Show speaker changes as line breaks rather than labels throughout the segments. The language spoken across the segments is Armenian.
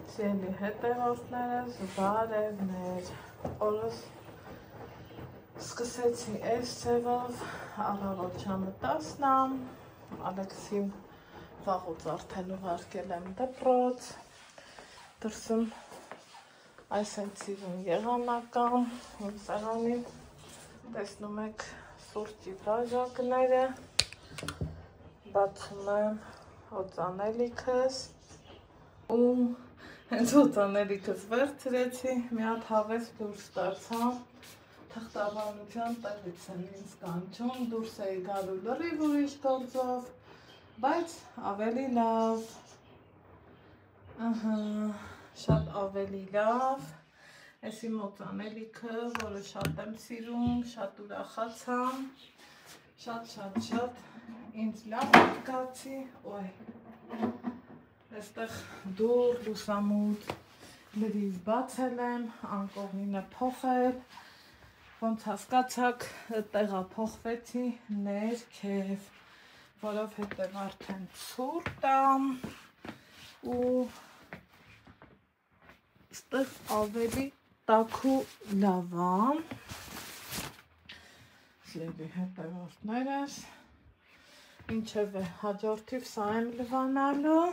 Սիրելի հետևորդներս, բարևներ, օրս սկսեցի այս ձևով, առավոտ ժամը 10-ն է, Ալեքսին վաղուց արդեն ուղարկել եմ դպրոց, դրսում այս են սիրուն եղանական, իմ սեղանին տեսնում եք սուրճի բաժակները, բացում եմ օծանելիքս ու հենց օծանելիքս վերցրեցի, մի հատ հավես դուրս ստացա, թղթաբանության տեղից են ինձ կանչում, դուրս էի գալու լրիվ ուրիշ գործով, բայց ավելի լավ, շատ ավելի լավ, այս իմ օծանելիքը, որը շատ եմ սիրում, շատ ուրախացամ, շատ ինձ լավ զգացի, այստեղ դուռ, լուսամուտ, լրիվ բացել եմ, անկողինը փոխել, ոնց հասկացաք, տեղափոխվեցի ներքև, որովհետև արդեն ցուրտ է ու այստեղ ավելի տաք ու լավ է, սիրելի հետևորդներս, ինչևէ հաջորդիվ սա եմ լվանալու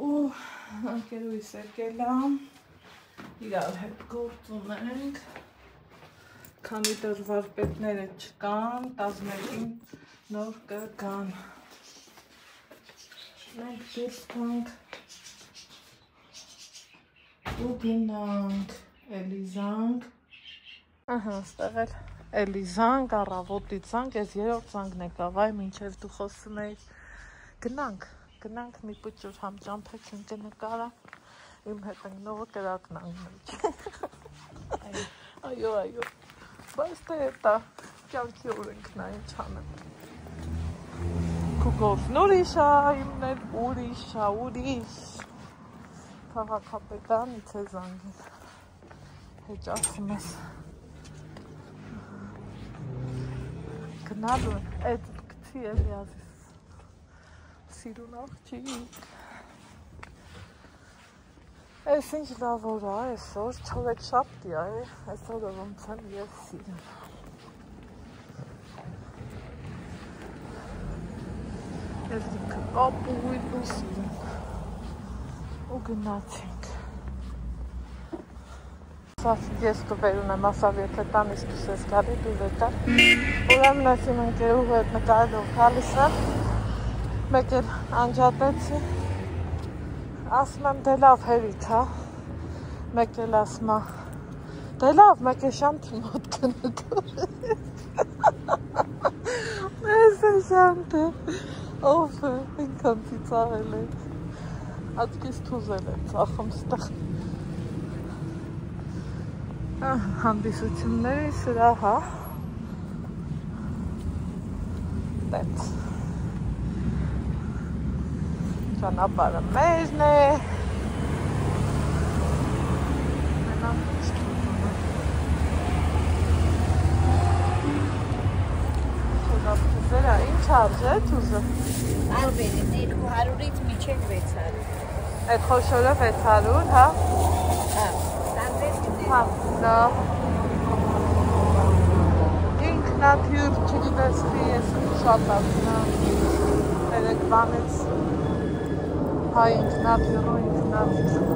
ու ընկերուհիս եկել է, իրար հետ գործ ունենք, քանի դեռ վարպետները չկան, 11-ին նոր կգան, մենք դուրս գանք ու գնանք, էլի զանգ, ստեղ էլ էլի զանգ, առավոտի զանգ, ես երրորդ զանգն եկավ, այ մինչև դու խոսում էիր, գնանք մի պուճուր համ ճամփեք են կնկարա, իմ հետ ընկնողը կրակն անգնի, այո, բայց թե հետա, կյանքի օրենքն է, ինչ անեմ, քու գործն ուրիշ է, իմն էլ ուրիշ, քաղաքապետանից է զանգել, հեչ ասում ես, գնալու էդ գցի էլի ազիս, սիրուն աղջիկ, այս ինչ լավ օր է այսօր, չորեքշաբթի է, այսօրը ոնց եմ ես սիրում, ես դիքը կապույտ ու սիրում, ու գնացինք, ես կվեր ունեմ, ասավ եթե տանից դուս ես գալի, դու վետար, ուրեմն ես իմ ընկերուհու հետ նկարելով գալիս եմ, մեկ էլ անջատեցի, ասում եմ դե լավ հերիք հա, մեկ էլ ասում դե լավ, մեկ է շանթի մոտ կնկորես, ես է շանթը, ով է, ինքան ծիծաղել է, աչքիս թուզել է ծախում ստեղ, հանդիսությունների սրա հա, տենց, ճանապարհը մերն է, ինչ արժ է թուզը?
Արբեր է 200-ից մինչև 600։
Այդ խոշորը 600, հա?
Հա, ստանդարտ
հա, լավ։ Ինքնաթյուր չգիտեսվի, ես շատ ասնամ, երեկվանից հա ինքնաթյուր ու ինքնաթյուր։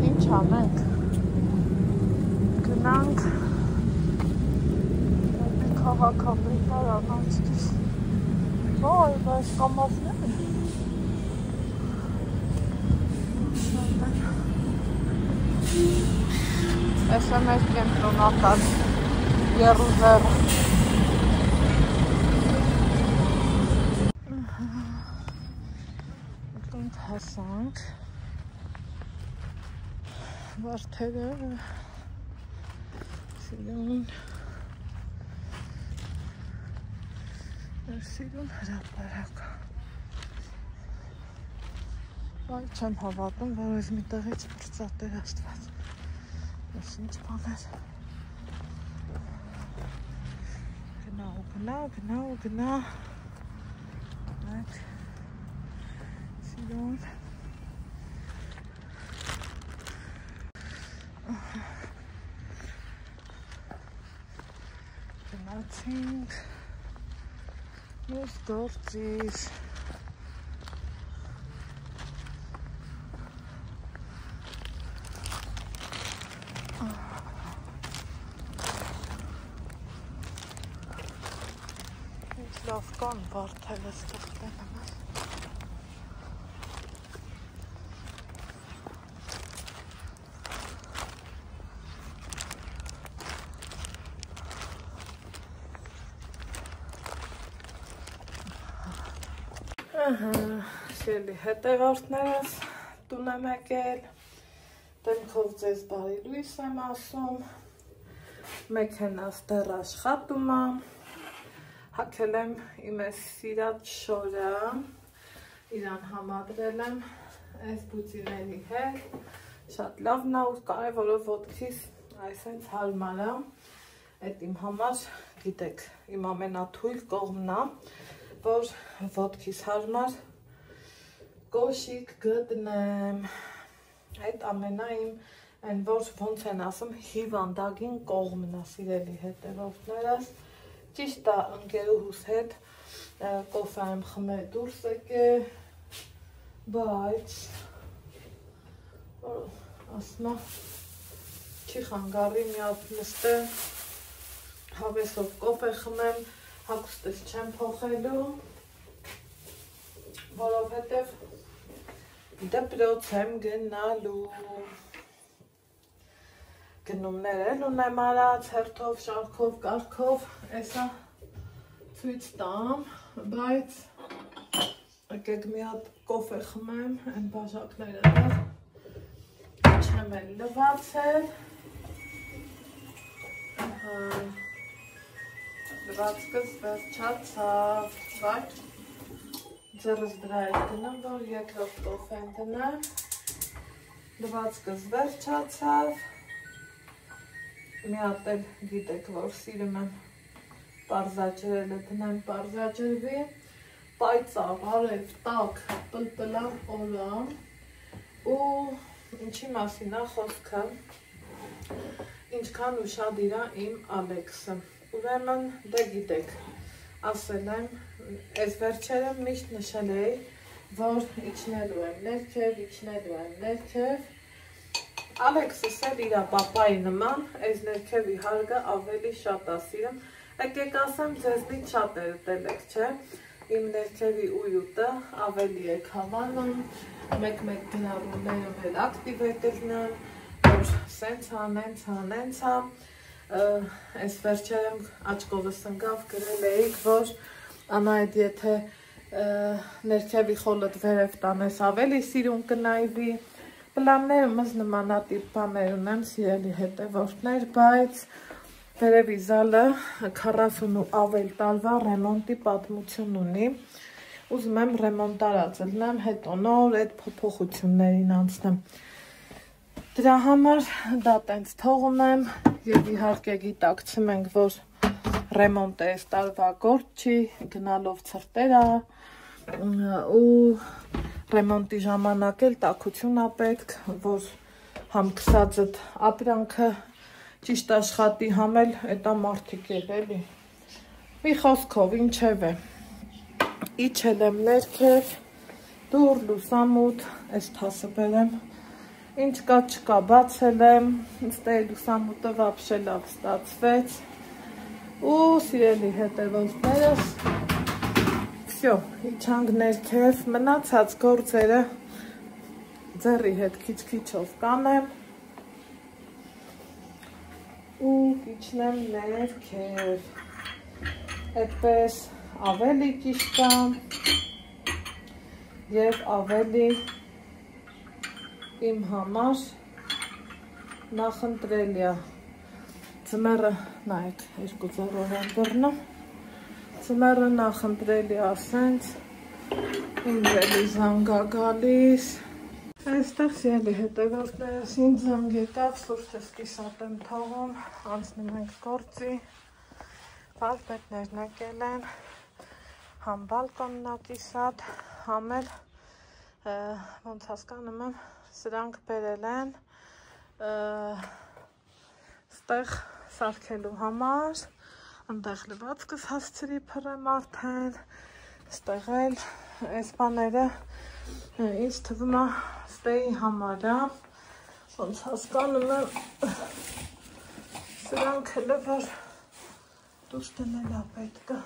Ինչ անենք, գնանք քաղաքապետար անցքից, ոյ, բայց կամազներ են, ես է մեր կենտրոնական եռուզեր, ընդ հասանք, վարդերը, սիրուն հրապարակ, այլ չեմ հավատում, որ ես մի տեղից պրծատեր աստված, ես ինչ բաներ, Գնա այդ սիրուն գնացինք մյուս գործից լավ կան վարդել էստեղ տենեմ Սիրելի հետևորդներս տուն եմ եկել դեմքով ձեզ բարի լույս եմ ասում մեքենաս դեռ աշխատում եմ հագել եմ իմ սիրած շորը իրան համադրել եմ այս բուծիների հետ շատ լավն է ու կարևորը ոտքիս այսենց հարմար է այդ իմ համար գիտեք իմ ամենաթույլ կողմն է որ ոտքիս հարմար կոշիկ գտնեմ այդ ամենայիմ այն որ ոնց են ասում հիվանդագին կողմն է սիրելի հետևորդներս ճիշտ է ընկերուհուս հետ կոֆե եմ խմել դուրս եկել բայց ասմա չի խանգարի մի հատ նստեմ հավեսով կոֆե խմեմ հագուստս չեմ փոխելու որովհետև դպրոց եմ գնալու գնումներ էլ ունեմ արած հերթով, շարքով, կարգով էսա ցույց տամ բայց եկեք մի հատ կոֆե խմեմ այն բաժակները չեմ էլ լվացել լվացքս վերջացավ բայց ձեռս դրա է դնեմ որ երկրորդ կոֆեն դնեմ լվացքս վերջացավ մի հատ էլ գիտեք որ սիրում եմ պարզաջրելը դնեմ պարզաջրվի պայծառ արև տաք պլպլան օրամ ու ինչի մասին է խոսքը ինչքան ուշադիր է իմ Ալեքսը ուրեմն դե գիտեք ասել եմ այս վերջերը միշտ նշել էի որ իջնելու եմ ներքև Ալեքսս էլ իր պապայի նման այս ներքևի հարգը ավելի շատ է սիրում եկեք ասեմ ձեզնից շատերը տելեք չէ իմ ներքևի ույուտը ավելի եք հավանում մեկ գնալուները վեր ակտիվետ ելնան որ սենց այս վերջերում աչկովս ընկավ գրել էիք որ անայդ եթե ներքևի խոլդ վերև տանես ավելի սիրուն կնայվի պլաններումս նմանատիպ բաներ ունեմ սիրելի հետևորդներ բայց վերևի զալը 40 ու ավել տարվա ռեմոնտի պատմություն ունի ուզում եմ ռեմոնտ տարածելնեմ հետո նոր այդ փոփոխություններին անցնեմ դրա համար դա տենց թողում եմ եւ իհարկե գիտակցում ենք որ ռեմոնտը այս տարվա գործ չի գնալով ցրտերա ու ռեմոնտի ժամանակ էլ տաքություն է պետք որ համ քսածդ ապրանքը ճիշտ աշխատի համ էլ էտա մարդիկ էլ էլի մի խոսքով ինչևէ իջել եմ ներքև դուր լուսամուտ այս թասը բերեմ ինչ կա չկա բացել եմ ըստ էի լուսամուտը վաբշե լավ ստացվեց ու սիրելի հետևորդներս վсё իջանք ներքև մնացած գործերը ձեռի հետ քիչ-քիչով կանեմ ու իջնեմ ներքև այդպես ավելի ճիշտ է եւ ավելի իմ համար նախընտրելի է ձմեռը նայեք երկու ձեռով եմ բռնում ձմեռը նախընտրելի ասենց ինձ էլի զանգ է գալիս այստեղ սիրելի հետևորդներս ինձ զանգ եկավ սուրճս կիսատ եմ թողում անցնում ենք գործի Պարպետներն եկել են, համ բալկոննակիսատ, համ էլ ոնց հասկանում եմ, սրանք բերել են ստեղ սարքելու համար, ընդեղ լվացքս հասցրի փռեմ արդեն, ստեղ էլ այս բաները ինձ թվում է ստեի համար է, ոնց հասկանում եմ, սրանք էլ որ դուրս դնել է պետք է,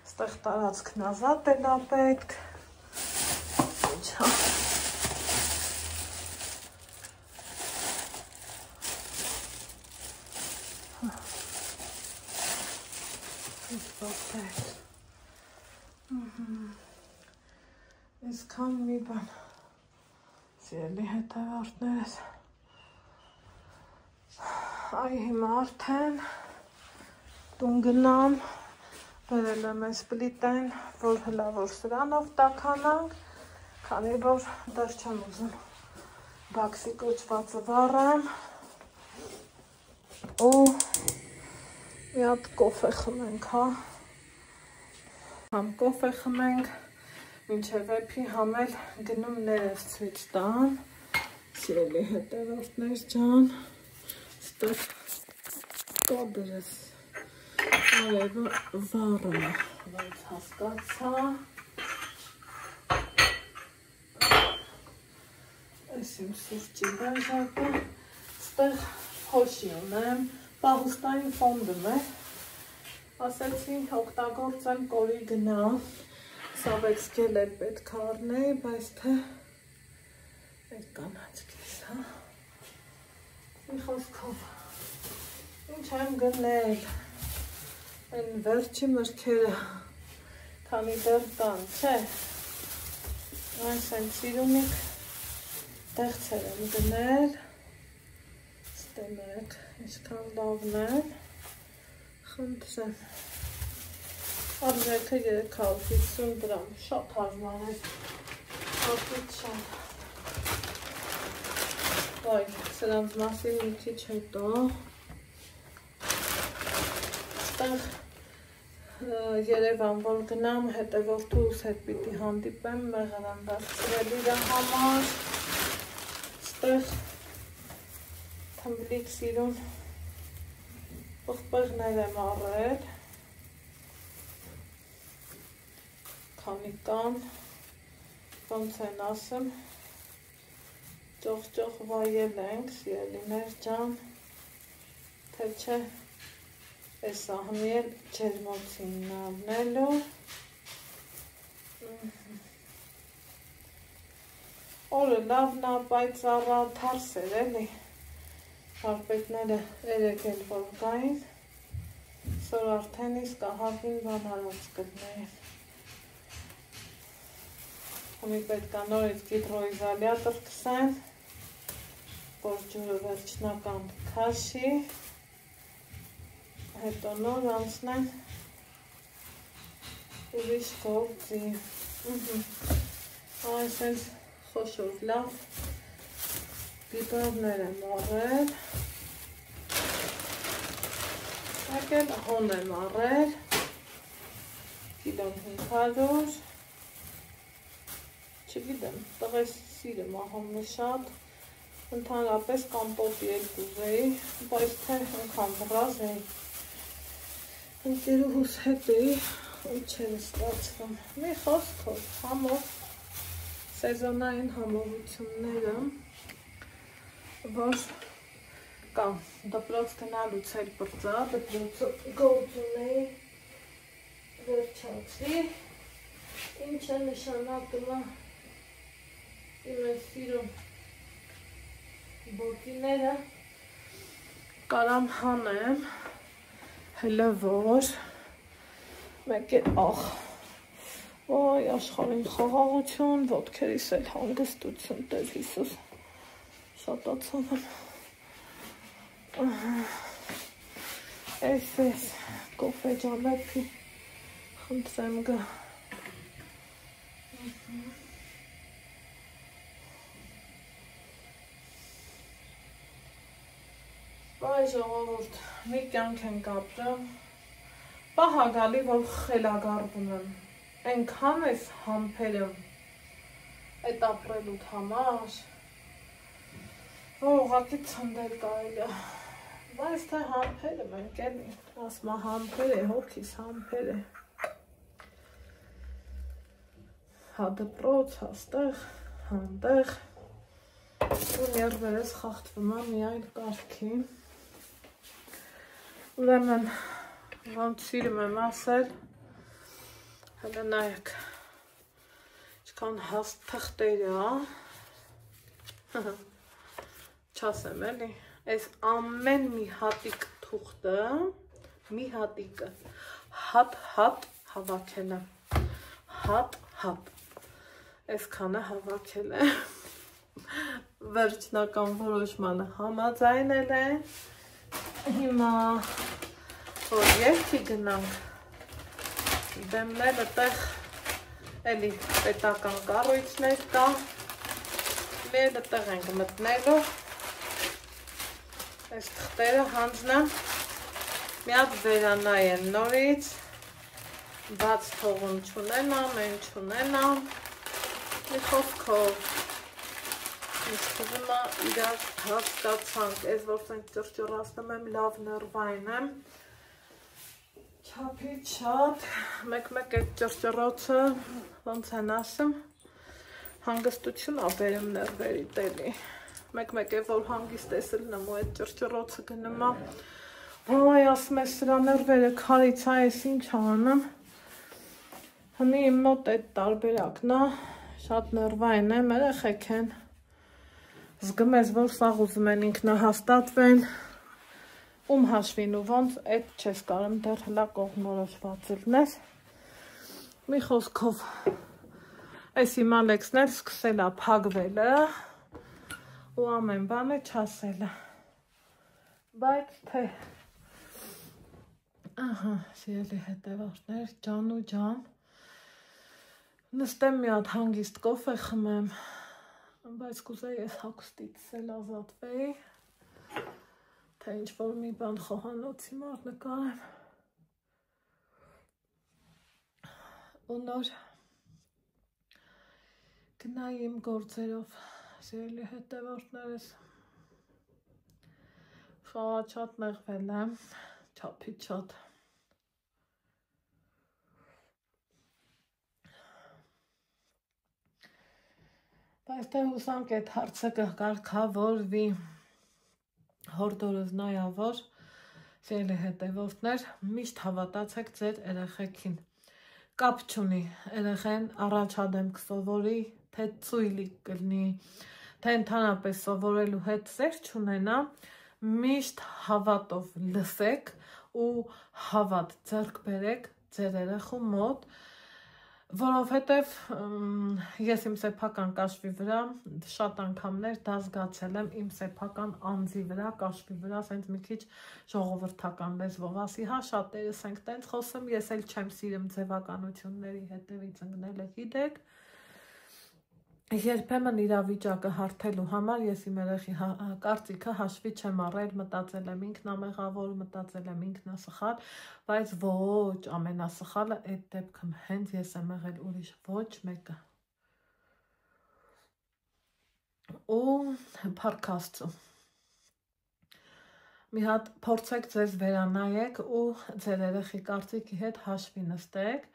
ստեղ տարածքն ազատ էլ է պետք, ինչա, Այսքան մի բան, սիրելի հետևորդներս, այ հիմա արդեն տուն գնամ, բերել եմ այս պլիտեն, որ հլավոր սրանով տաքանանք, քանի որ դեռ չեմ ուզում բաքսի կոչվածը վառեմ ու մի հատ կոֆե խմենք, հա, համ կոֆե խմենք, մինչև վեպի համ էլ գնում ներես ցույց տամ, սիրելի հետևորդներ ջան, ստեղ կադրս արևը վառը, ոնց հասկացա, այս իմ սուրճի բաժակը, ստեղ հոշի ունեմ, պահուստային ֆոնդում է, ասեցի օգտագործեմ կորի գնա, սավեքսկել էլ պետք առնեի, բայց թե այդ կանաչքիս, հա, մի խոսքով, ինչ եմ գնել, այն վերջի մրգերը, քանի դեռ կան, չէ, այս են սիրունիկ, դեղցեր եմ գնել, ստեմեք, ինչքան լավն են, խնդրեմ, արժեքը 350 դրամ, շատ հարմար է, ապիտ շատ, այ, սրանց մասին մի քիչ հետո, ստեղ Երևան, որ գնամ, հետևորդուս հետ պիտի հանդիպեմ, մեղր եմ դարձրել իրա համար, ստեղ թմբլիկ սիրուն պղպեղներ եմ առել, քանի կան, ոնց են ասեմ, ճոխ-ճոխ վայել ենք, սիրելիներ ջան, թե չէ, այս ահմի էլ ջերմոցինն առնելու, օրը լավն է, պայծառա, թարս էր էլի, պարպետները երեկ էլ որ գային, սոր արդեն իսկ ահագին բան արած կդնեին, Մի պետք է նորից գիդրոիզոլյատոր կսեն, որ ջուրը վերջնական քաշի, հետո նոր անցնեն ուրիշ գործի, այսպես խոշոր լավ բիբարներ եմ առել, եկել հոն եմ առել, կիլոն 500, չգիտեմ, տղես սիրեմ ահամը շատ, ընդհանրապես կամպոտի էլ կուզեի, բայց թե ընքան վրազ էի, ընկերուհուս հետ էի, ու չեր ստացվում, մի խոսքով, համով, սեզոնային համովությունները, որ կամ դպրոց գնալուց էլ պրծա, դպրոցը գործ ունեի, վերջացի, ինչը նշանակում է իմ այս սիրում բոտիները կարամ հանեմ, հելը որ, մեկ էլ աղ, ոյ աշխարհին խաղաղություն, ոտքերիս էլ հանգստություն, Տեր Հիսուս, շատացան եմ, այս կոֆե ջալեպի, խնդրեմ գա, Այժմ ժողովուրդ, մի կյանք ենք ապրում, պահ ագալի, որ խելագարվում եմ, ենքան ես համպերում, այդ ապրելուտ համար, որ ուղղակի ցնդել կարելի է, բայց թե համբեր եմ ենք էլի, ասմա համբեր է, հոգիս համբեր է, հա դպրոց, հաստեղ, հանդեղ, ու ներվերես խաղթվում է միայն կարգի, ուրեմն, ոնց սիրում եմ ասել, հələ նայեք, չքան հաստ թղթերը, չասեմ էլի, այս ամեն մի հատիկ թուղթը, մի հատիկը, հատ հավաքել է, հատ, այսքանը հավաքել է, վերջնական որոշմանը համաձայնել է, հիմա, որ երկի գնանք, դեմները տեղ, էլի պետական կառույցներ կա, մեր տեղ ենք մտնելու, այս թղթերը հանձնեմ, մի հատ վերանայ են նորից, բաց թողում չունենամ, են չունենամ, մի խոսքով, ինձ թվում է իրար հասկացանք, այս որ սենք ճրճրասնում եմ, լավ նրվային եմ, չապի չատ, մեկ-մեկ այդ ճրճրոցը, ոնց են ասում, հանգստություն աբերում նրվերի տելի, մեկ-մեկ է, որ հանգիստ ես լնեմ ու այդ ճրճրոցը գնում է, ոյ ասում ես սրա նրվերը քարից այս ինչ անեմ, հնի իմ մոտ այդ տարբերակն է, շատ նրվային եմ, երեխեք են, զգում ես, որ սաղ ուզում են ինքնահաստատվեն, ում հաշվին ու ոնց, այդ չես կարում դեռ հլա կողմնորոշված լնես, մի խոսքով, այս իմ Ալեքսն էլ սկսել է փակվելը, ու ամեն բանը չասելը, բայց թե, ահա, սիրելի հետևորդներ, ջան ու ջան, նստեմ մի հատ հանգիստ կոֆե խմեմ, բայց կուզեի ես հագուստից էլ ազատվեի, թե ինչ-որ մի բան խոհանոցի մար նկարեմ, ու նոր գնայի իմ գործերով, սիրելի հետևորդներս, խաղաչատ նեղվել եմ, չապի չատ, բայց թե հուսանք այդ հարցը կարգավորվի, հորդորыз նայավոր, սիրելի հետևորդներ, միշտ հավատացեք ձեր երեխեքին, կապ չունի, երեխեն առաջադեմ կսովորի, թե ծույլի կլնի, թե ընդհանրապես սովորելու հետ սեր չունենա, միշտ հավատով լսեք ու հավատ ձեռք բերեք ձեր երեխու մոտ, որովհետև ես իմ սեփական կաշվի վրա շատ անգամներ դա զգացել եմ իմ սեփական անձի վրա, կաշվի վրա, ասենց մի քիչ ժողովրդական լեզվով ասի, հա շատերս ենք տենց խոսում, ես էլ չեմ սիրում ձևականությունների հետևից ընկնելը, գիտեք, երբեմն իրավիճակը հարթելու համար ես իմ երեխի կարծիքը հաշվի չեմ առել, մտածել եմ ինքնամեղավոր, մտածել եմ ինքնասխալ, բայց ոչ ամենասխալը այդ դեպքում հենց ես եմ եղել, ուրիշ ոչ մեկը։ Ու փառք Աստծո։ Մի հատ փորձեք ձեզ վերանայեք ու ձեր երեխի կարծիքի հետ հաշվի նստեք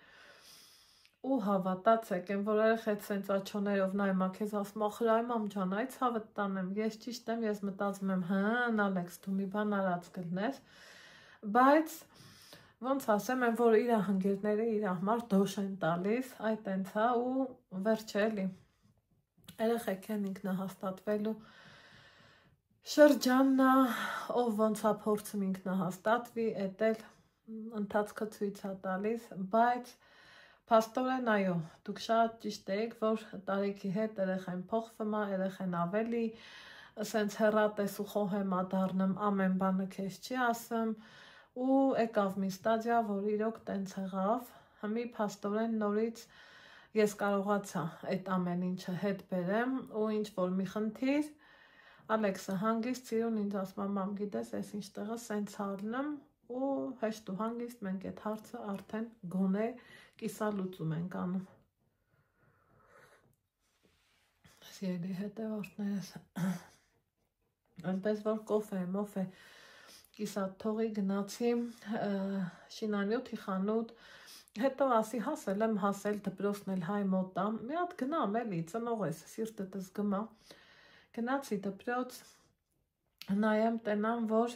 ու հավատացեք, են որ երեխեք սենց աչոներով նայում, քեզ ասում ախր այ մամ ջան, այ ցավդ տանեմ, ես ճիշտ եմ, ես մտածում եմ, հա, Ալեքս, դու մի բան արած կլնես, բայց ոնց ասեմ, են որ իր հանգիրները իր համար դոշ են տալիս, այ տենց հա ու վերջ էլի։ Երեխեք են ինքնահաստատվելու շրջանն է, ով ոնց է փորձում ինքնահաստատվի, էդ էլ ընթացքը ցույց է տալիս, բայց փաստորեն այո, դուք շատ ճիշտ եք, որ տարիքի հետ երեխեն փոխվում է, երեխեն ավելի սենց հեռատես ու խոհեմա դառնում, ամեն բանը քեզ չի ասում ու եկավ մի ստադիա, որ իրոք տենց եղավ, հիմի փաստորեն նորից ես կարողացա այդ ամեն ինչը հետ բերեմ ու ինչ որ մի խնդիր Ալեքսը հանգիստ սիրուն ինձ ասում մամ գիտես ես ինչ տեղը սենց հալնեմ ու հեշտ ու հանգիստ մենք այդ հարցը արդեն գոնե կիսալուծում ենք անում։ Սիրելի հետևորդներս, այնպես որ կոֆե, մոֆե կիսատ թողի գնացի շինանյութի խանութ, հետո ասի հասել եմ հասել դպրոցն էլ հայ մոտա, մի հատ գնամ էլի ծնող ես սիրտս գմա, գնացի դպրոց, նայեմ տենամ, որ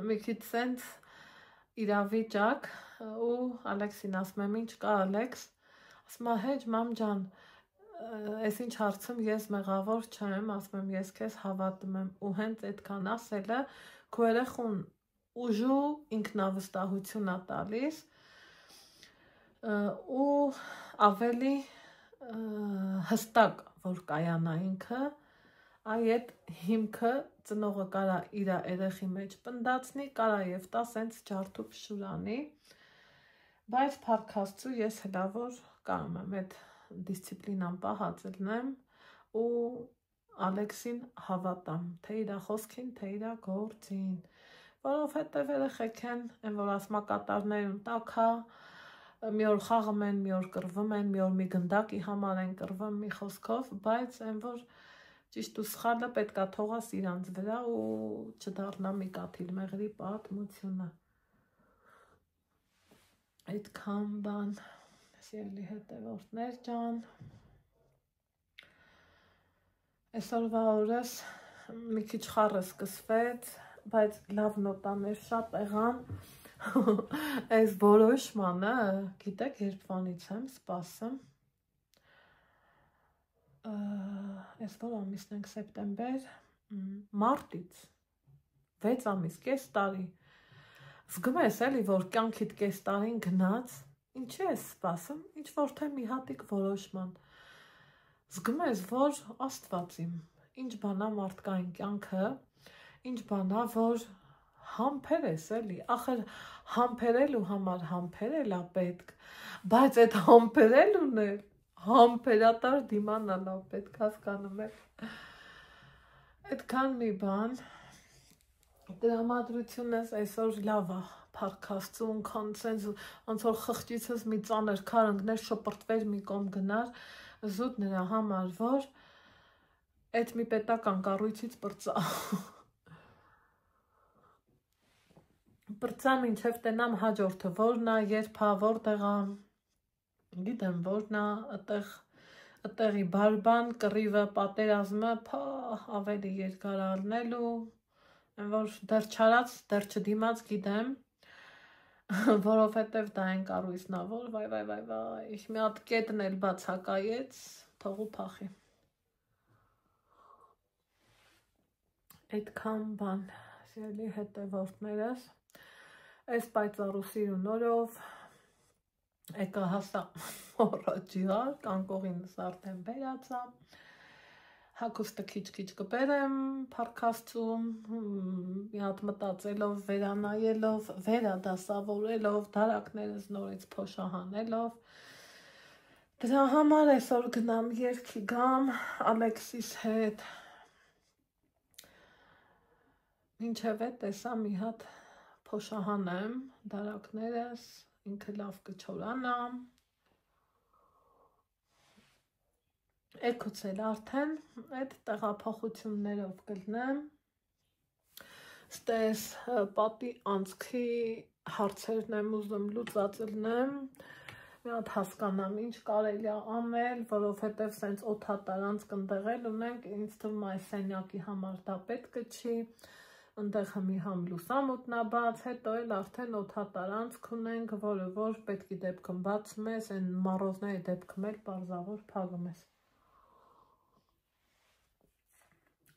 մի քիչ սենց իրավիճակ ու Ալեքսին ասում եմ ինչ կա Ալեքս, ասում է հեչ մամ ջան, ես ինչ հարցում ես մեղավոր չեմ, ասում եմ ես քեզ հավատում եմ ու հենց այդքան ասելը քո երեխուն ուժու ինքնավստահություն է տալիս ու ավելի հստակ որ կայանա ինքը, այդ հիմքը ծնողը կարա իր երեխի մեջ պնդացնի, կարա եւ տա սենց ջարդու փշուրանի, բայց փառք Աստծո ես հլավոր կարող եմ այդ դիսցիպլինան պահածելնեմ ու Ալեքսին հավատամ, թե իր խոսքին, թե իր գործին, որովհետև երեխեք են, որ ասма կատարներում տակա, մի օր խաղում են, մի օր կռվում են, մի օր մի գնդակի համար են կռվում մի խոսքով, բայց այն որ ճիշտ ու սխալը պետքա թողաս իրանց վրա ու չդառնա մի կաթիլ մեղրի պատմությունը։ Այդքան բան, սիրելի հետևորդներ ջան, այսօրվա օրս մի քիչ խառը սկսվեց, բայց լավ նոտաներ շատ եղան, այս որոշմանը, գիտեք երբվանից եմ սպասում, այս որ ամիսն ենք սեպտեմբեր, մարտից, 6 ամիս, կես տարի, զգում ես էլի, որ կյանքիդ կես տարին գնաց, ինչ ես սպասում, ինչ որ թե մի հատիկ որոշման, զգում ես, որ Աստվածիմ, ինչ բանա մարդկային կյանքը, ինչ բանա, որ համբեր ես էլի, ախր համբերելու համար համբերել է պետք, բայց այդ համբերելուն էլ համբերատար դիմանալա պետք հասկանում եք, այդքան մի բան, տրամադրությունս այսօր լավ է, փառք Աստծո, ոնց որ խղճիցս մի ծանր քար ընկներ, շպրտվեր մի կողմ գնար, զուտ նրա համար, որ այդ մի պետական կառույցից պրծա մինչև տենամ հաջորդը, որն է, երբ է, որտեղ է, գիտեմ, որն է, այդտեղի բարբան, կռիվը, պատերազմը, ավելի երկար առնելու, որ դեռ չարած, դեռ չդիմաց գիտեմ, որովհետև դա այն կառույցն է, որ վայ, մի հատ կետն էլ բացակայեց, թողու փախի։ Այդքան բան, սիրելի հետևորդներս, այս պայծառ ու սիրուն օրով եկա հասա առաջի հարկ, անկողինս արդեն բերացա, հագուստը քիչ-քիչ կբերեմ, փառք Աստծո, մի հատ մտածելով, վերանայելով, վերադասավորելով, դարակներս նորից փոշահանելով, դրա համար այսօր գնամ երգի գամ Ալեքսիս հետ, մինչև է տեսա մի հատ փոշահանեմ դարակներս, ինքը լավ կչորանա, էգուց էլ արդեն այդ տեղափոխություններով կլնեմ, ստես պատի անցքի հարցերն եմ ուզում լուծածլնեմ, մի հատ հասկանամ ինչ կարելի է անել, որովհետև սենց օդատար անցք ընդեղել ունենք, ինձ թվում է սենյակի համար դա պետք չի, ընդեղ մի համ լուսամուտնաբաց, հետո էլ արդեն օդատար անցք ունենք, որը որ պետքի դեպքում բացում ես, այն մառոզների դեպքում էլ պարզավոր փակում ես։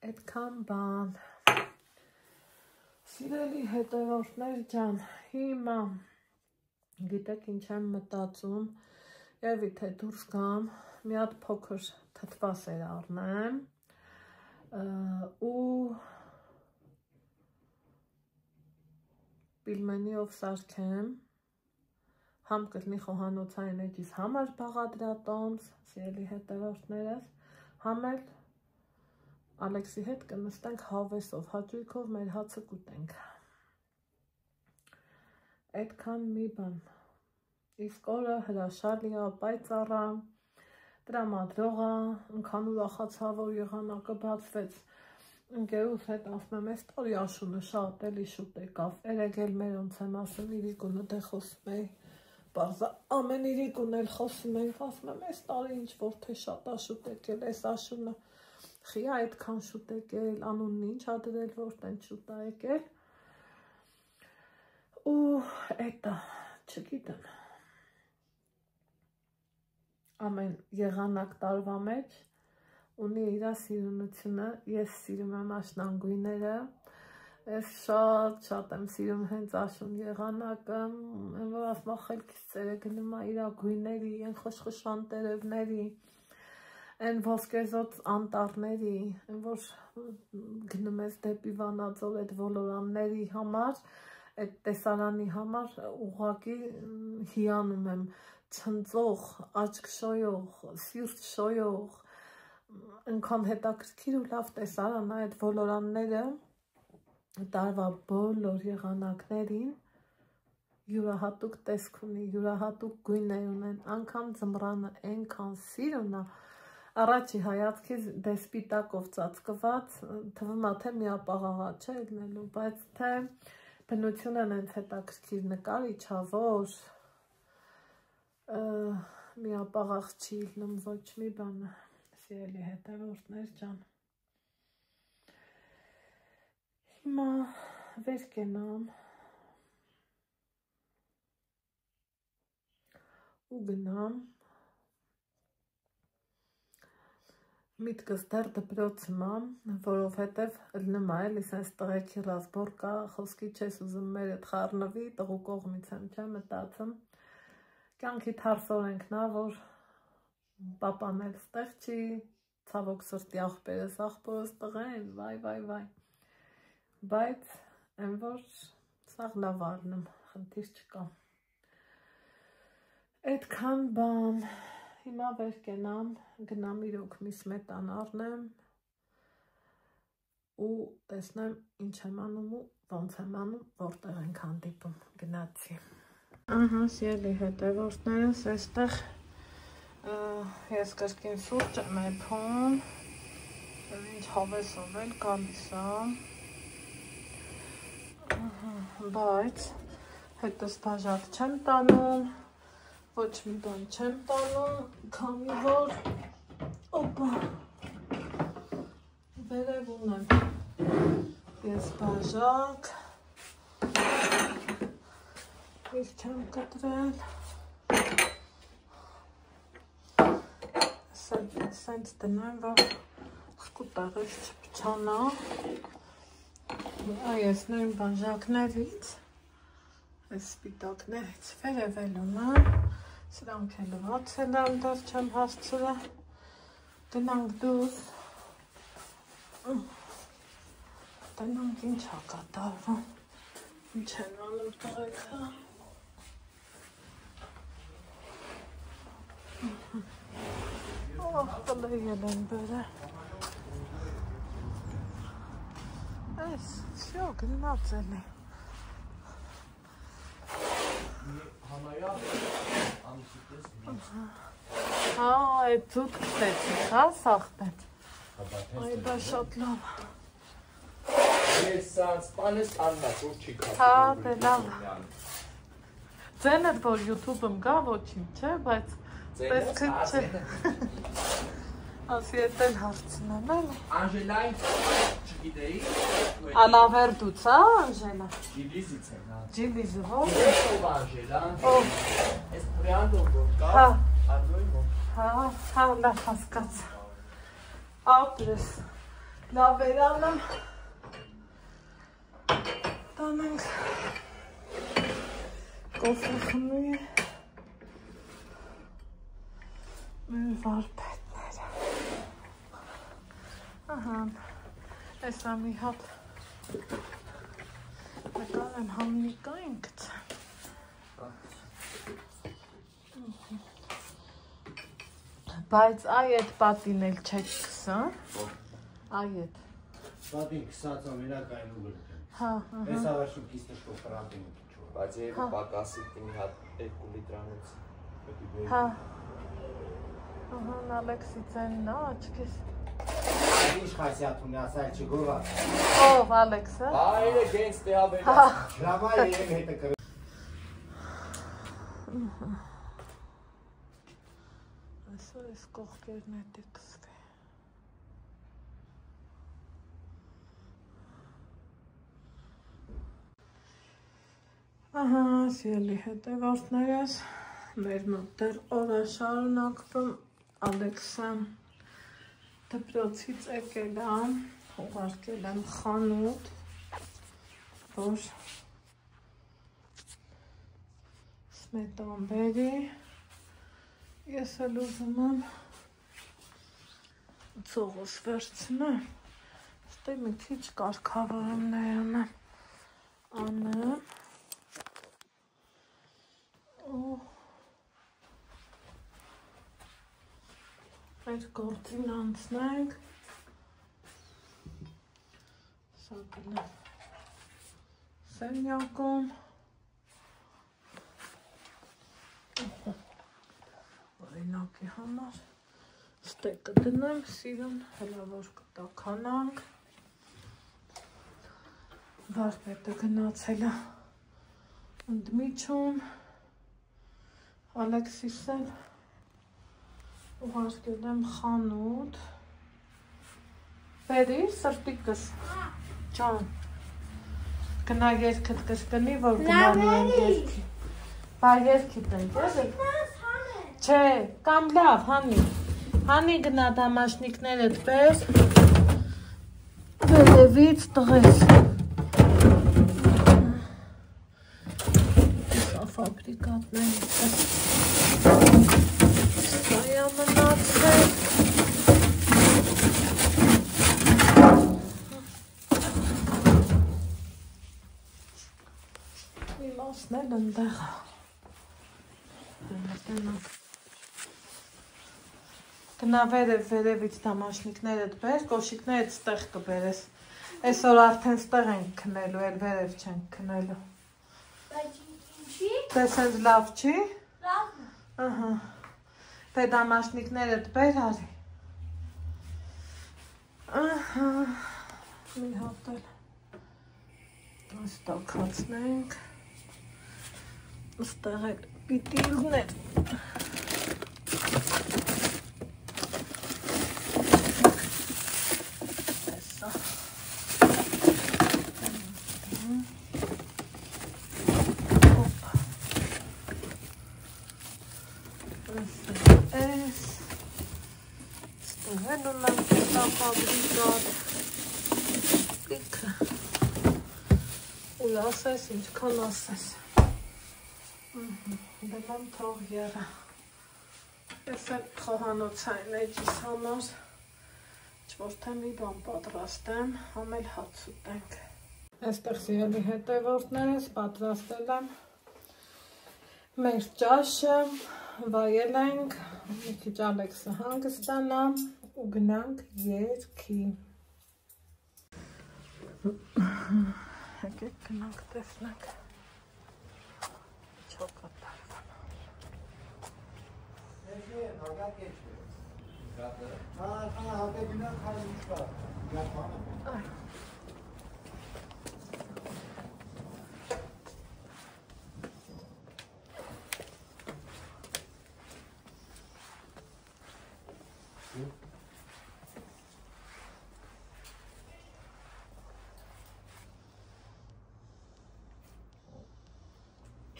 Այդքան բան, սիրելի հետևորդներ ջան, հիմա գիտեք ինչ եմ մտածում, երևի թե դուրս գամ, մի հատ փոքր թթվասեր առնեմ ու պիլմենիով սարքեմ, համ կլնի խոհանոցային էջիս համար բաղադրատոմս, սիրելի հետևորդներս, համ էլ Ալեքսի հետ կնստենք հավեսով, հաճույքով մեր հացը կուտենք։ Այդքան մի բան։ Իսկ օրը հրաշալի է, պայծառ է, տրամադրողը ինքան ուրախացա, որ եղանակը բացվեց։ Ընկերուս հետ ասում եմ, այս տարի աշունը շատ էլի շուտ եկավ։ Երեկ էլ մերոնց եմ ասում, Իրիկունը դե խոսում էի, բարձա ամեն Իրիկուն էլ խոսում ենք, ասում եմ, այս տարի ինչ որ թե շատ աշուտ եկել, այս աշունը խի այդքան շուտ եկել, անունն ինչ ա դրել, որ տեն շուտ ա եկել։ Ու էտա, չգիտեմ։ Ամեն եղանակ տարվա մեջ ունի իր սիրունությունը, ես սիրում եմ աշնանգույները, ես շատ եմ սիրում հենց աշուն եղանակը, որ ասմա խելքից ծերը գնում է իր գույների, են խոշխշան տերևների, են ոսկեզոծ անտառների, են որ գնում ես դեպի Վանաձոր այդ ոլորանների համար, այդ տեսարանի համար ուղղակի հիանում եմ, ցնծող, աչք շոյող, սիրտ շոյող, այնքան հետաքրքիր ու լավ տեսարան է այդ ոլորանները տարվա բոլոր եղանակներին յուրահատուկ տեսք ունի, յուրահատուկ գույներ ունեն, անգամ ձմռանը այնքան սիրուն է, առաջի հայացքից դե սպիտակով ծածկված, թվում է թե միապաղաղա չէ ելնելու, բայց թե բնությունը հենց հետաքրքիր նկարիչ ա, որ միապաղաղ չի ելնում ոչ մի բանը, սիրելի հետևորդներ ջան։ Հիմա վեր կենամ ու գնամ, միտքս դեռ դպրոցում ա, որովհետև լնում ա էլի սենց տղեքի ռազբոր կա, խոսքի չես ուզում մերդ խառնվի, տղու կողմից եմ չէ մտածում, կյանքի թարսորենք նա, որ պապան էլ ստեղ չի, ցավոք սրտի աղբերս աղբորս տղեն, վայ, բայց են որ սաղ լավ արնում, խնդիր չկա։ Այդքան բան, հիմա վեր կենամ, գնամ իրոք մի սմետան առնեմ ու տեսնեմ ինչ եմ անում ու ոնց եմ անում, որտեղ ենք հանդիպում, գնացի։ Ահա, սիրելի հետևորդներս, այստեղ ես կրկին սուրճ եմ էփում, ինչ հավեսով էլ գալիս ա, բայց հետս բաժակ չեմ տանում, ոչ մի բան չեմ տանում, քանի որ օպա վերև ունեմ ես բաժակ, իր չեմ կտրել, սենց տնեմ, որ սկուտեղից չպչանա, այս նույն բաժակներից, այս սպիտակներից վերևել ունեմ, սրանք էլ վացել եմ, դեռ չեմ հասցրել, գնանք դուրս, տնանք ինչ ա կատարվում, ինչ են անում տղեկը, խլեյել են բերը, այս, վсё, գնաց էլի, հա, այդ ձուտ կտեցիք, հա, սաղպետ, այ դա շատ լավ,
ես սպանես աննաց, որ չի կապում,
հա, դե լավ, ձենդ, որ YouTube-ըմ գա, ոչինչ չէ, բայց տեսքը չէ, ասի էտ էլ հարցնեմ էլ,
Անժելային չգիտեի,
Ալավերդուց, հա, Անժելա,
Ջիլիզից են,
Ջիլիզը, ով,
ով Անժելան, ես պրիանդում որ կա, արդոյն որ,
հա, լավ հասկաց, ապրես, լավ վերանեմ, տանենք, կոֆե խմի, մեր վարպետները, ահա, այսա մի հատ, նկար եմ համնիկային գցեմ, բայց այ այդ պատին էլ չեք սկսա, Այդ։
Պատին կսած ամենակ այն ուղր է։
Հա,
Ես ավաշում կիստը շկով պրատին ու կիչու։
Բայց և պակասի տնի հատ 2 լիտրանից։
Հա։ Ահան Ալեքսից են նա, աչքես։
Ինչ խասյաթունի ասալ չգողա։
Ով Ալեքսը։
Այրը գենց տեհաբերաս։
Ժամայ եմ հետը կր։
Այսօր ես կողքերն է տիքսվի։ Ահա, սիրելի հետևորդներս, մեր մոտ դեռ օրը շարունակվում, Ալեքսան դպրոցից եկել է, ուղարկել եմ խանութ, որ սմետան բերի, ես էլ ուզում եմ ծողոս վերցնեմ, ստե մի քիչ կարգավորումներ անեմ, մեր գործին անցնենք, սա գնամ սենյակում, օրինակի համար, ստեկը դնեմ, սիրուն, հելավոր կտականանք, վարպետը գնացել է ընդմիջում, Ալեքսիսն ուղարկել եմ խանութ, բերի սրտիկս, ճան, գնա երկդ կշկնի, որ գնալու են երկի, բա երկի տնք, չէ, կամ լավ, հանի գնա դամաշնիկներդ պես, վերևից տղես, ֆաբրիկատներից սայա մնացել իմասն էլ ընդեղ գնա վերևից դամաշնիկներդ բեր, կոշիկներդ ստեղ կբերես այսօր արդեն ստեղ ենք քնելու, էլ վերև չենք քնելու Դες ես լավ չի? Լավն է Դե դամաշնիկներդ բեր արի Մի հատ էլ ստակացնենք Ստեղ էլ պիտի ուզներ ասես, ինչքան ասես դեմ թող երա ես էլ խոհանոցային էջիս համար չոր թե մի բան պատրաստեմ համել հաց ուտենք այստեղ սիրելի հետևորդներս պատրաստել եմ մեր ճաշը վայել ենք մի քիչ Ալեքսը հանգստանա ու գնանք երկի Եկեք գնանք տեսնենք չոկոտ տարվան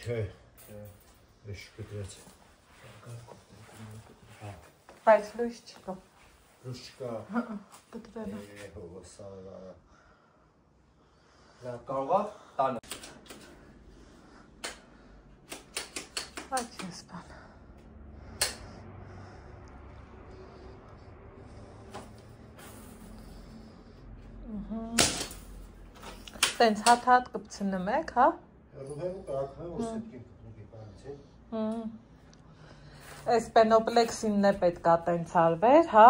Չէ, ես շկտրեց
Բայց լույս չկա
Լույս չկա
կտրել
Կարող է տանը
Այդ ես բան Տենց հատ կպցնում եք, հա?
Հերու կրակն է, որ սետքին կպնուկի կանից է
Այս պենոպլեքսինն է պետք է տենց արվեր, հա?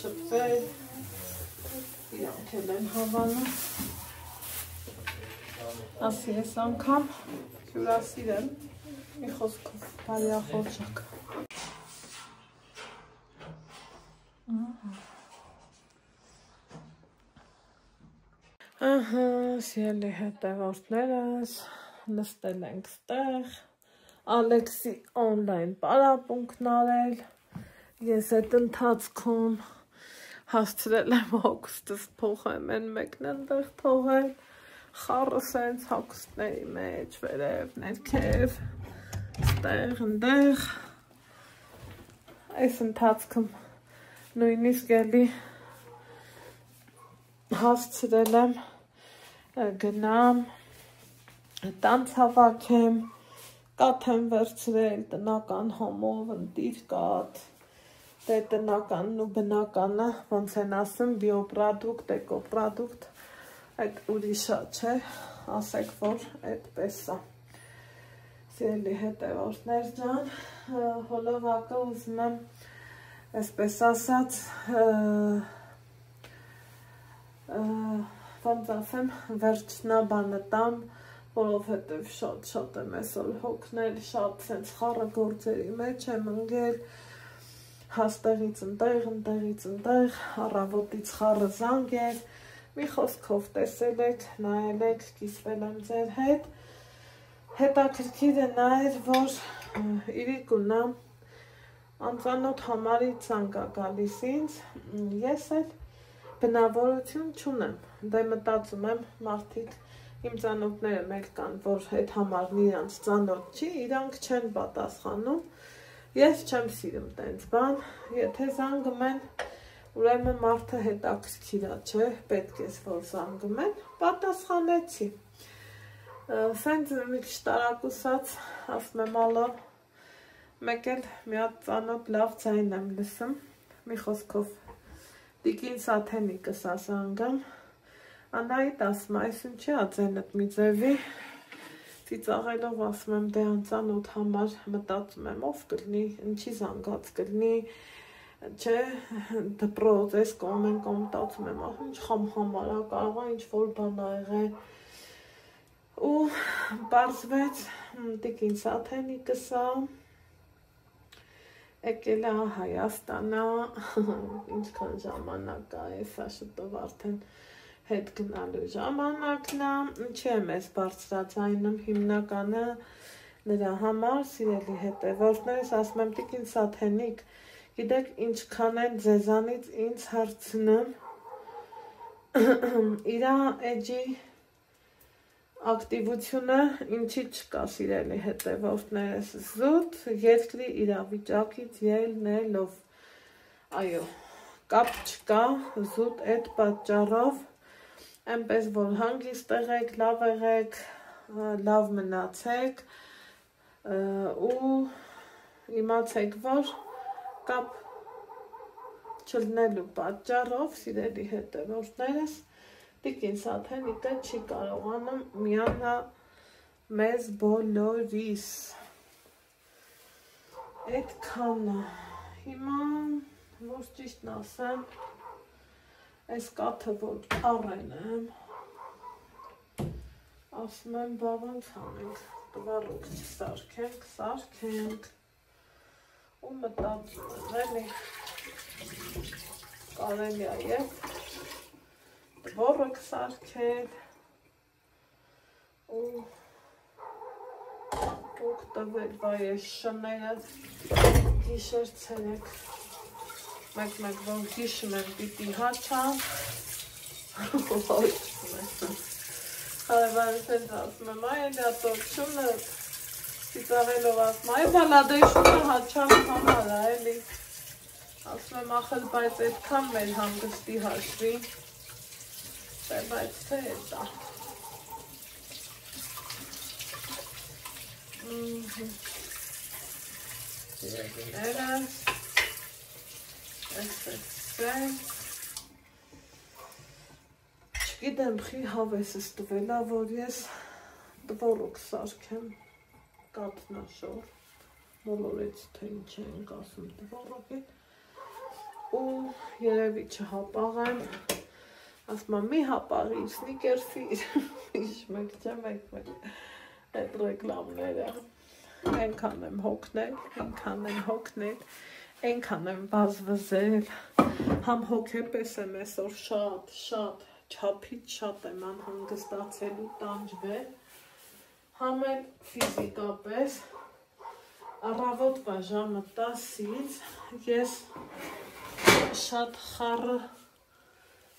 շփվել, իրանք էլ են հավանում, ասի ես անգամ հյուրասիր եմ, մի խոսքով բարյախորջակ։ Սիրելի հետևորդներս, նստել ենք ստեղ, Ալեքսի օնլայն պարապունքն արել, ես այդ ընթացքում հասցրել եմ հոգուստս փոխեմ, են մեկն ընդեղ թողել, խառը սենց հոգուստների մեջ, վերև, ներքև, ստեղ, ընդեղ, այս ընթացքում նույնիսկ էլի հասցրել եմ գնամ, տանց հավաքեմ, կաթ եմ վերցրել, տնական հոմով, ընտիր կաթ, դե տնականն ու բնականը, ոնց են ասում, բիոպրադուկտ, էկոպրադուկտ, այդ ուրիշա չէ, ասեք, որ այդպես է։ Սիրելի հետևորդներ ջան, հոլովակը ուզում եմ, այսպես ասած, ոնց ասեմ, վերջնաբանը տամ, որովհետև շատ եմ այսօր հոգնել, շատ սենց խառը գործերի մեջ եմ ընկել, հաստեղից ընտեղ, ընտեղից ընտեղ, առավոտից խառը զանգ էր, մի խոսքով տեսել եք, նայել եք, կիսվել եմ ձեր հետ, հետաքրքիր է նա էր, որ իրիկունա անծանոթ համարի ցանկ է գալիս ինձ, ես էլ բնավորություն չունեմ, դե մտածում եմ մարդիկ իմ ծանոթները մեկ կան, որ այդ համարն իրանց ծանոթ չի, իրանք չեն պատասխանում, ես չեմ սիրում տենց բան, եթե զանգում են, ուրեմն մարդը հետաքրքիր է, չէ, պետք է որ զանգում են, պատասխանեցի, սենց մի քիչ տարակուսած, ասում եմ ալո, մեկ էլ մի հատ ծանոթ լավ ձայն եմ լսում, մի խոսքով Տիկին Սաթենիկս ասանգամ, Անահիտ ասում, այս ինչի ածենըտ մի ձևի, ծիծաղելով ասում եմ, դե անծանոթ համար մտածում եմ, ով կլնի, ինչի զանգած կլնի, չէ, դպրոց, այս կողմ են կողմ մտածում եմ, ինչ համար է, կարող է ինչ-որ բան ա եղել, ու պարզվեց Տիկին Սաթենիկս ա, եկել է Հայաստանա, ինչքան ժամանակ է, եսա շուտով արդեն հետ գնալու ժամանակն է, ինչի եմ ես բարձրացայնում հիմնականը նրա համար, սիրելի հետևորդներս, ասում եմ Տիկին Սաթենիկ, գիտեք ինչքան են ձեզանից ինձ հարցնում, իրա էջի ակտիվությունը ինչի չկա սիրելի հետևորդներս զուտ երկրի իրավիճակից ելնելով, այո, կապ չկա զուտ այդ պատճառով, այնպես որ հանգիստ եղեք, լավ եղեք, լավ մնացեք ու իմացեք, որ կապ չլնելու պատճառով սիրելի հետևորդներս Տիկին Սաթենիկը չի կարողանում միանա մեզ բոլորիս, այդքանը, հիմա, որ ճիշտն ասեմ, այս կաթը, որ առեն եմ, ասում եմ, բավանց անենք, տվարուկ չսարքենք, սարքենք, ու մտածում եմ, էլի, կարելի է և տվորոք սարքել ու օգտվել վայես շները գիշեր ցերեկ մեկ որ գիշում եմ պիտի հաչամ հարևանից ասում եմ այ էլի ատորչունը ծիծաղելով ասում այ բալադեշունը հաչամ համար է էլի ասում եմ ախր բայց այդքան մեր հանգստի հաշվի բայց թե դա Երեգիներս այսպես չգիտեմ խի հավեսս տվելա, որ ես տվորոք սարքեմ կատնաշոր մոլորեց թե ինչ ենք ասում տվորոքին ու երևի չհապաղեմ, ասում եմ մի հապաղիր, սնիկերսիր, մեկ չէ, մեկ այդ ռեկլամները, ենքան եմ հոգնել, ենքան եմ բազվզել, համ հոգեպես եմ այսօր շատ, չափից շատ եմ անհանգստացել ու տանջվել, համ էլ ֆիզիկապես, առավոտվա ժամը 10-ից ես շատ խառը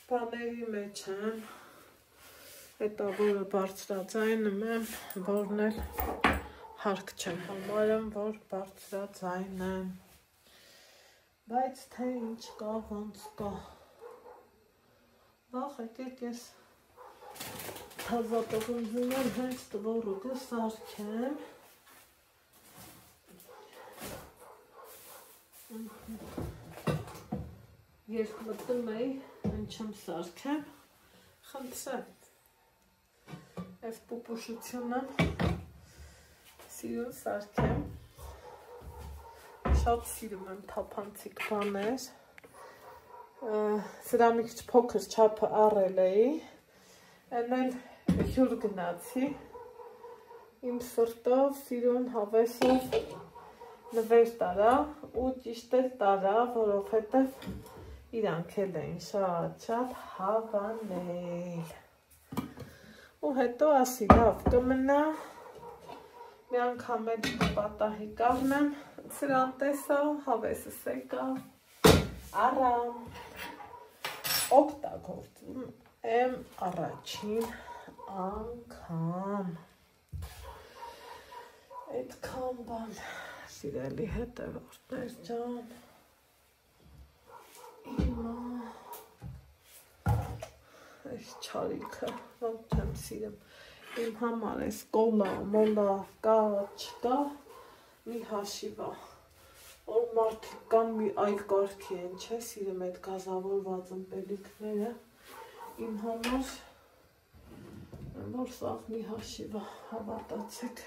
բաների մեջ եմ, հետա որը բարձրաձայնում եմ, որն էլ հարկ չեմ համարում, որ բարձրաձայն եմ, բայց թե ինչ կա, ոնց կա, վախ եկեք ես թազատողում եմ հենց տվորը կսարքեմ, երբ մտնում էի, ինչ եմ սարքեմ, խնդրեմ, այս պուպուշությունը սիրուն սարքեմ, շատ սիրում եմ թափանցիկ բաներ, սրա մի քիչ փոքր չափը առել էի, են էլ հյուր գնացի, իմ սրտով, սիրուն հավեսով նվեր տարա ու ճիշտ էլ տարա, որովհետև իրանք էլ էին շատ հավանել ու հետո ասի լավ կմնա մի անգամ էլ պատահի կաղնեմ սրան տեսա, հավեսս եկա առամ օգտագործում եմ առաջին անգամ այդքան բան սիրելի հետևորդներ ջան Հիմա այս չարիքը ոնց եմ սիրում իմ համար այս կոլա, մոլա, կա, չկա մի հաշիվա որ մարդիկ կան մի այլ կարգի են չէ սիրում այդ գազավորված ըմպելիքները իմ համար որ սաղ մի հաշիվա հավատացեք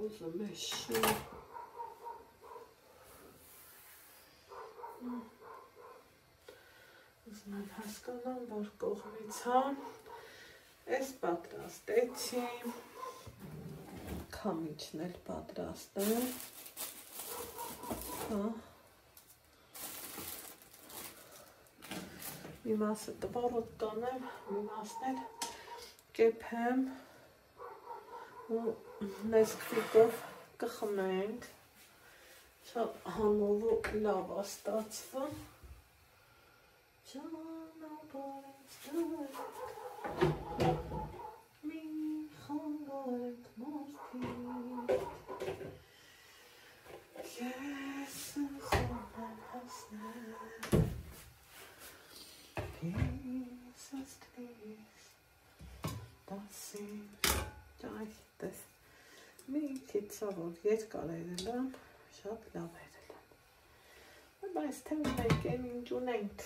ուզում է շուր ուզում եմ հասկանամ, որ կողմից այս պատրաստեցի քամիչն էլ պատրաստեմ մի մասը տվարոտ կանեմ, մի մասն էլ կեփեմ ու նեսկվիկով կխմենք, շատ համով ու լավ աստացվում, ճանապարհից դուրս, մի խանգարեք մարդիկ, ես խոմ եմ հասնել, պիսս կնիս, դասին, Այ, տես, մի քիչ որ երկար երելեմ, շատ լավ երելեմ, բայց թե մենք են ինչ ունենք,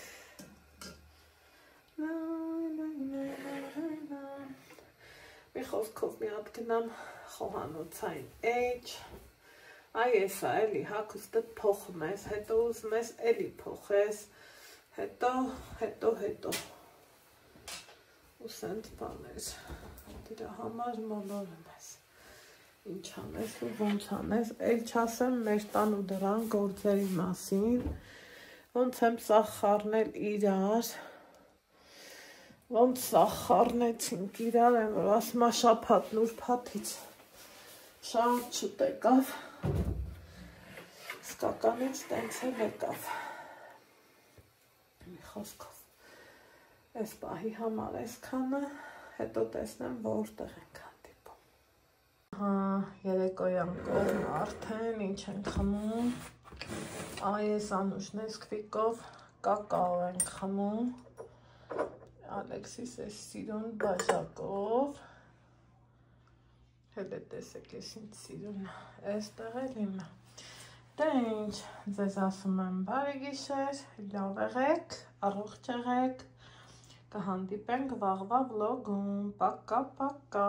մի խոսքով մի հատ գնամ խոհանոցային էջ, այ եսա էլի հագուստդ փոխում ես, հետո ուզում ես էլի փոխես, հետո, ու սենց բաներ, դրա համար մոլորում ես, ինչ անես ու ոնց անես, էլ չասեմ մեր տան ու դրան գործերի մասին, ոնց եմ սաղ խառնել իրար, ոնց սաղ խառնեցինք իրար եմ, որ ասմա շապատն ուրպատից, շատ շուտ եկավ, սկականից տենց էլ եկավ, մի խոսքով, այս պահի համար այս քանը, հետո տեսնեմ որտեղ ենք հանդիպում։ Երեկոյան կողմ արդեն ինչ ենք խմում։ Այս Անուշն Նեսկվիկով կակաո ենք խմում։ Ալեքսիս էս սիրուն բաժակով։ Հələ տեսեք ես ինչ սիրուն էստեղ էլ իմը։ Դե ինչ, ձեզ ասում եմ բարի գիշեր, լավ եղեք, առողջ եղեք։ Կհանդիպենք վաղվա վլոգում, պակա-պակա։